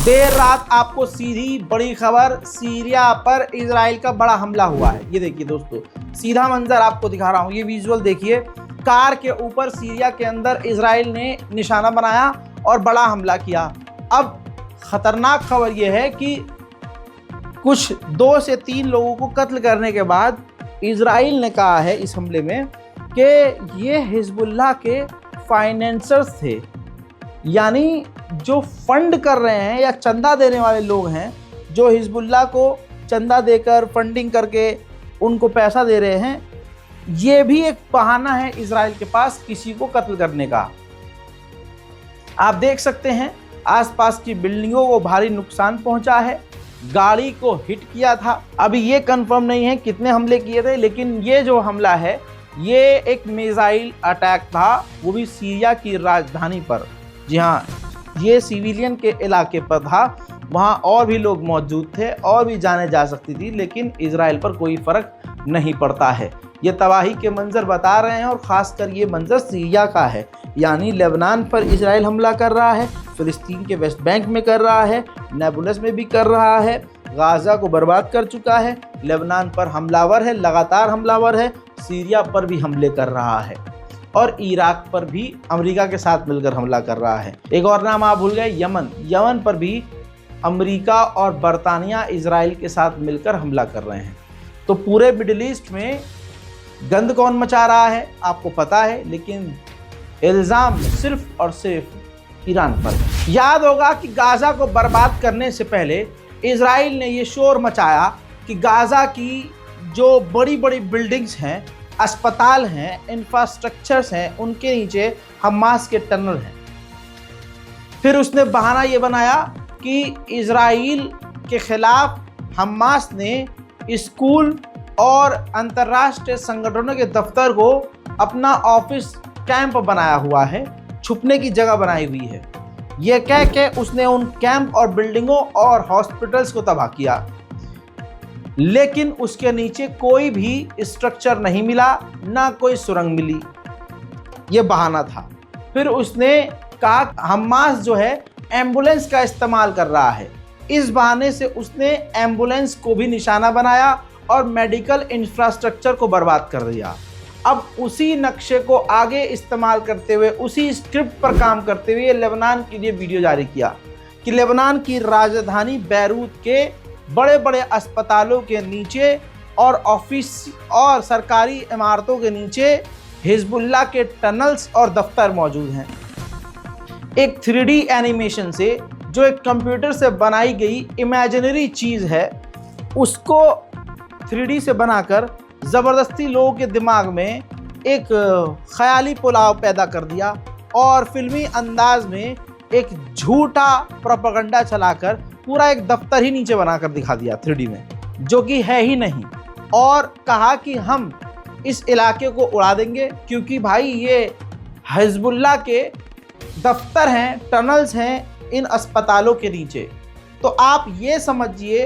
देर रात आपको सीधी बड़ी खबर, सीरिया पर इजराइल का बड़ा हमला हुआ है। ये देखिए दोस्तों, सीधा मंजर आपको दिखा रहा हूँ, ये विजुअल देखिए। कार के ऊपर सीरिया के अंदर इजराइल ने निशाना बनाया और बड़ा हमला किया। अब खतरनाक खबर यह है कि कुछ 2 से 3 लोगों को कत्ल करने के बाद इजराइल ने कहा है इस हमले में कि ये हिजबुल्लाह के फाइनेंसर्स थे, यानी जो फंड कर रहे हैं या चंदा देने वाले लोग हैं, जो हिजबुल्लाह को चंदा देकर फंडिंग करके उनको पैसा दे रहे हैं, ये भी एक बहाना है इजराइल के पास किसी को कत्ल करने का। आप देख सकते हैं आसपास की बिल्डिंगों को भारी नुकसान पहुंचा है, गाड़ी को हिट किया था। अभी ये कंफर्म नहीं है कितने हमले किए थे, लेकिन ये जो हमला है ये एक मिसाइल अटैक था, वो भी सीरिया की राजधानी पर। जी हाँ, ये सिविलियन के इलाके पर था, वहाँ और भी लोग मौजूद थे और भी जाने जा सकती थी, लेकिन इजराइल पर कोई फ़र्क नहीं पड़ता है। ये तबाही के मंजर बता रहे हैं और ख़ासकर ये मंजर सीरिया का है, यानी लेबनान पर इजराइल हमला कर रहा है, फ़िलिस्तीन के वेस्ट बैंक में कर रहा है, नेबुलस में भी कर रहा है, गाज़ा को बर्बाद कर चुका है, लेबनान पर हमलावर है, लगातार हमलावर है, सीरिया पर भी हमले कर रहा है और इराक पर भी अमेरिका के साथ मिलकर हमला कर रहा है। एक और नाम आप भूल गए, यमन। यमन पर भी अमेरिका और बरतानिया इजराइल के साथ मिलकर हमला कर रहे हैं। तो पूरे मिडिल ईस्ट में गंद कौन मचा रहा है आपको पता है, लेकिन इल्ज़ाम सिर्फ और सिर्फ ईरान पर। याद होगा कि गाज़ा को बर्बाद करने से पहले इजराइल ने ये शोर मचाया कि गाज़ा की जो बड़ी बड़ी बिल्डिंग्स हैं, अस्पताल हैं, इंफ्रास्ट्रक्चर्स हैं, उनके नीचे हमास के टनल हैं। फिर उसने बहाना ये बनाया कि इजराइल के खिलाफ हमास ने स्कूल और अंतर्राष्ट्रीय संगठनों के दफ्तर को अपना ऑफिस कैंप बनाया हुआ है, छुपने की जगह बनाई हुई है। यह कह के उसने उन कैंप और बिल्डिंगों और हॉस्पिटल्स को तबाह किया, लेकिन उसके नीचे कोई भी स्ट्रक्चर नहीं मिला, ना कोई सुरंग मिली। ये बहाना था। फिर उसने कहा हमास जो है एम्बुलेंस का इस्तेमाल कर रहा है, इस बहाने से उसने एम्बुलेंस को भी निशाना बनाया और मेडिकल इंफ्रास्ट्रक्चर को बर्बाद कर दिया। अब उसी नक्शे को आगे इस्तेमाल करते हुए, उसी स्क्रिप्ट पर काम करते हुए लेबनान के लिए वीडियो जारी किया कि लेबनान की राजधानी बैरूत के बड़े बड़े अस्पतालों के नीचे और ऑफिस और सरकारी इमारतों के नीचे हिजबुल्लाह के टनल्स और दफ्तर मौजूद हैं। एक 3D एनिमेशन से, जो एक कंप्यूटर से बनाई गई इमेजिनरी चीज़ है, उसको 3D से बनाकर ज़बरदस्ती लोगों के दिमाग में एक ख्याली पुलाव पैदा कर दिया और फिल्मी अंदाज में एक झूठा प्रोपेगेंडा चलाकर पूरा एक दफ्तर ही नीचे बनाकर दिखा दिया 3D में, जो कि है ही नहीं। और कहा कि हम इस इलाके को उड़ा देंगे क्योंकि भाई ये हिजबुल्लाह के दफ्तर हैं, टनल्स हैं इन अस्पतालों के नीचे। तो आप ये समझिए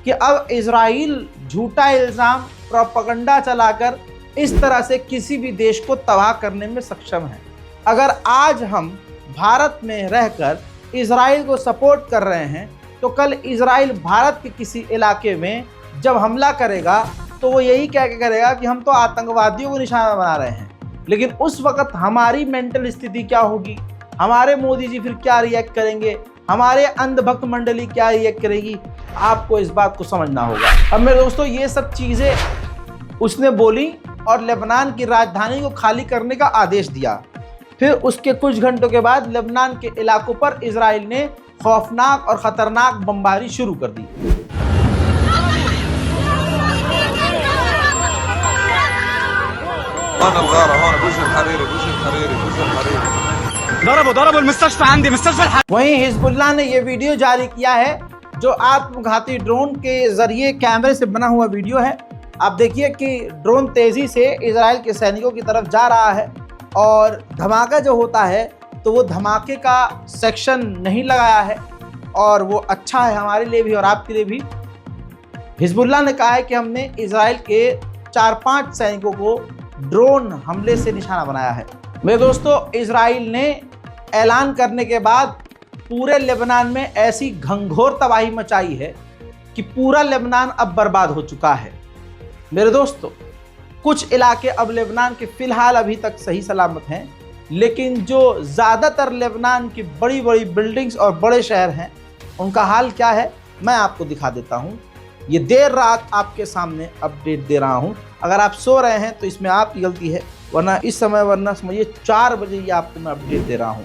कि अब इजराइल झूठा इल्ज़ाम, प्रोपेगेंडा चलाकर इस तरह से किसी भी देश को तबाह करने में सक्षम है। अगर आज हम भारत में रहकर इजराइल को सपोर्ट कर रहे हैं, तो कल इजराइल भारत के किसी इलाके में जब हमला करेगा तो वो यही कह के करेगा कि हम तो आतंकवादियों को निशाना बना रहे हैं। लेकिन उस वक्त हमारी मेंटल स्थिति क्या होगी, हमारे मोदी जी फिर क्या रिएक्ट करेंगे, हमारे अंधभक्त मंडली क्या रिएक्ट करेगी, आपको इस बात को समझना होगा। अब मेरे दोस्तों, ये सब चीज़ें उसने बोली और लेबनान की राजधानी को खाली करने का आदेश दिया। फिर उसके कुछ घंटों के बाद लेबनान के इलाकों पर इजराइल ने खौफनाक और ख़तरनाक बमबारी शुरू कर दी। वहीं हिजबुल्लाह ने यह वीडियो जारी किया है, जो आत्मघाती ड्रोन के जरिए कैमरे से बना हुआ वीडियो है। आप देखिए कि ड्रोन तेजी से इजराइल के सैनिकों की तरफ जा रहा है और धमाका जो होता है तो वो धमाके का सेक्शन नहीं लगाया है और वो अच्छा है हमारे लिए भी और आपके लिए भी। हिजबुल्लाह ने कहा है कि हमने इजराइल के 4-5 सैनिकों को ड्रोन हमले से निशाना बनाया है। मेरे दोस्तों, इजराइल ने ऐलान करने के बाद पूरे लेबनान में ऐसी घंघोर तबाही मचाई है कि पूरा लेबनान अब बर्बाद हो चुका है। मेरे दोस्तों, कुछ इलाके अब लेबनान के फिलहाल अभी तक सही सलामत हैं, लेकिन जो ज़्यादातर लेबनान की बड़ी बड़ी बिल्डिंग्स और बड़े शहर हैं, उनका हाल क्या है मैं आपको दिखा देता हूं। ये देर रात आपके सामने अपडेट दे रहा हूं। अगर आप सो रहे हैं तो इसमें आपकी गलती है, वरना इस समय, वरना समझिए 4 बजे ये आपको मैं अपडेट दे रहा हूं।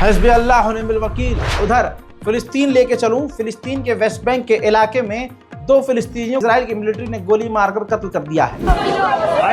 हस्बी अल्लाह व निअमल वकील। उधर फिलिस्तीन लेके चलूं। फिलिस्तीन के वेस्ट बैंक के इलाके में 2 फिलिस्तीनियों इजराइल की मिलिट्री ने गोली मारकर कत्ल कर दिया है।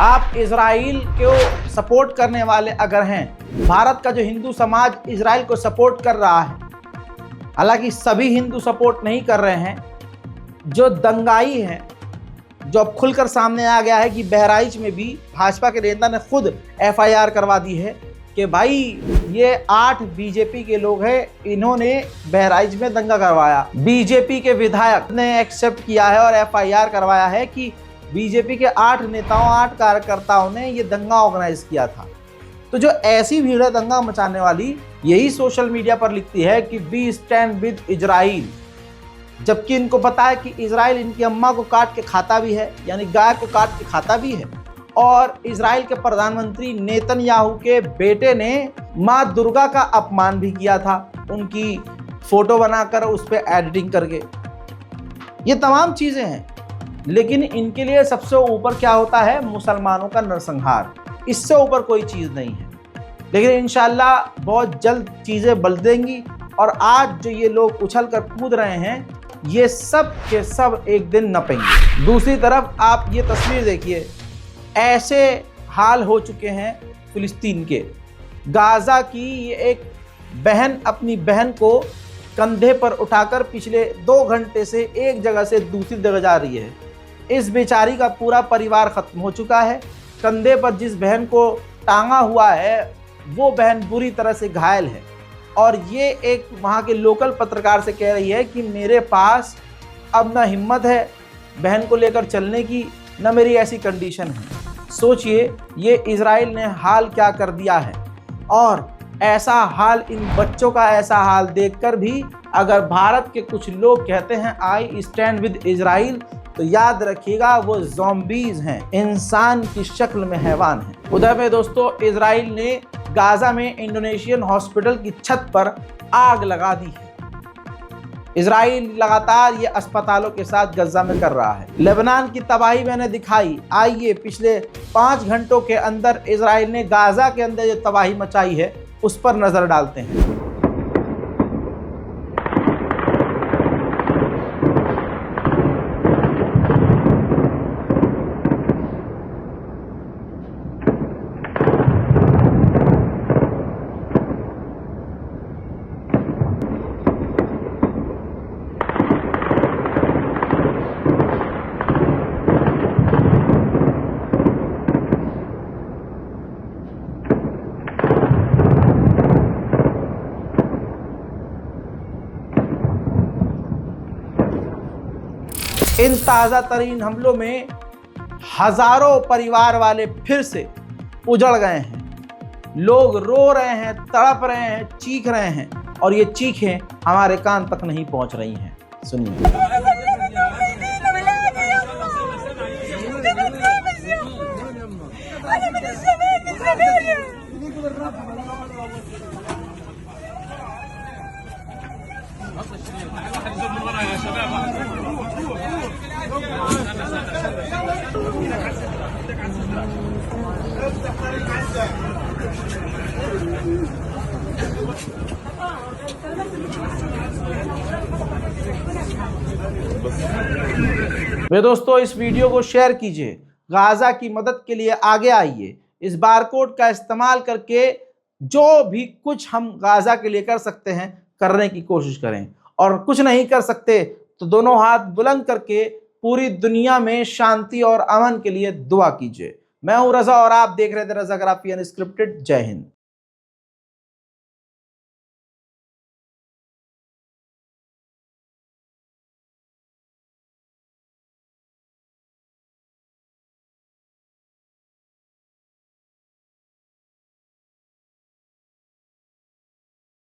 आप इजराइल को सपोर्ट करने वाले अगर हैं, भारत का जो हिंदू समाज इजराइल को सपोर्ट कर रहा है, हालांकि सभी हिंदू सपोर्ट नहीं कर रहे हैं, जो दंगाई हैं, जो अब खुलकर सामने आ गया है कि बहराइच में भी भाजपा के नेता ने खुद FIR करवा दी है कि भाई ये 8 बीजेपी के लोग हैं, इन्होंने बहराइच में दंगा करवाया। बीजेपी के विधायक ने एक्सेप्ट किया है और FIR करवाया है कि बीजेपी के 8 नेताओं, 8 कार्यकर्ताओं ने ये दंगा ऑर्गेनाइज किया था। तो जो ऐसी भीड़ है दंगा मचाने वाली, यही सोशल मीडिया पर लिखती है कि वी स्टैंड विद इजराइल, जबकि इनको पता है कि इजराइल इनकी अम्मा को काट के खाता भी है, यानी गाय को काट के खाता भी है। और इजराइल के प्रधानमंत्री नेतन्याहू के बेटे ने माँ दुर्गा का अपमान भी किया था, उनकी फोटो बनाकर उस पर एडिटिंग करके। ये तमाम चीज़ें हैं, लेकिन इनके लिए सबसे ऊपर क्या होता है? मुसलमानों का नरसंहार। इससे ऊपर कोई चीज़ नहीं है। लेकिन इंशाल्लाह बहुत जल्द चीज़ें बदलेंगी और आज जो ये लोग उछल कर कूद रहे हैं, ये सब के सब एक दिन नपेंगे। दूसरी तरफ आप ये तस्वीर देखिए, ऐसे हाल हो चुके हैं फिलिस्तीन के। गाज़ा की ये एक बहन अपनी बहन को कंधे पर उठाकर पिछले 2 घंटे से एक जगह से दूसरी जगह जा रही है। इस बेचारी का पूरा परिवार ख़त्म हो चुका है। कंधे पर जिस बहन को टांगा हुआ है वो बहन बुरी तरह से घायल है और ये एक वहाँ के लोकल पत्रकार से कह रही है कि मेरे पास अब ना हिम्मत है बहन को लेकर चलने की, न मेरी ऐसी कंडीशन है। सोचिए ये इजराइल ने हाल क्या कर दिया है। और ऐसा हाल, इन बच्चों का ऐसा हाल देखकर भी अगर भारत के कुछ लोग कहते हैं आई स्टैंड विद इजराइल, तो याद रखिएगा वो ज़ॉम्बीज़ हैं, इंसान की शक्ल में हैवान हैं। उधर में दोस्तों इजराइल ने गाज़ा में इंडोनेशियन हॉस्पिटल की छत पर आग लगा दी है। इजराइल लगातार ये अस्पतालों के साथ गजा में कर रहा है। लेबनान की तबाही मैंने दिखाई। आइए पिछले 5 घंटों के अंदर इजराइल ने गाज़ा के अंदर जो तबाही मचाई है उस पर नज़र डालते हैं। ताज़ा तरीन हमलों में हजारों परिवार वाले फिर से उजड़ गए हैं। लोग रो रहे हैं, तड़प रहे हैं, चीख रहे हैं और ये चीखें हमारे कान तक नहीं पहुंच रही हैं। सुनिए। वे दोस्तों, इस वीडियो को शेयर कीजिए, गाजा की मदद के लिए आगे आइए। इस बारकोड का इस्तेमाल करके जो भी कुछ हम गाजा के लिए कर सकते हैं करने की कोशिश करें, और कुछ नहीं कर सकते तो दोनों हाथ बुलंद करके पूरी दुनिया में शांति और अमन के लिए दुआ कीजिए। मैं हूं रजा और आप देख रहे थे रजाग्राफी अनस्क्रिप्टेड। जय हिंद।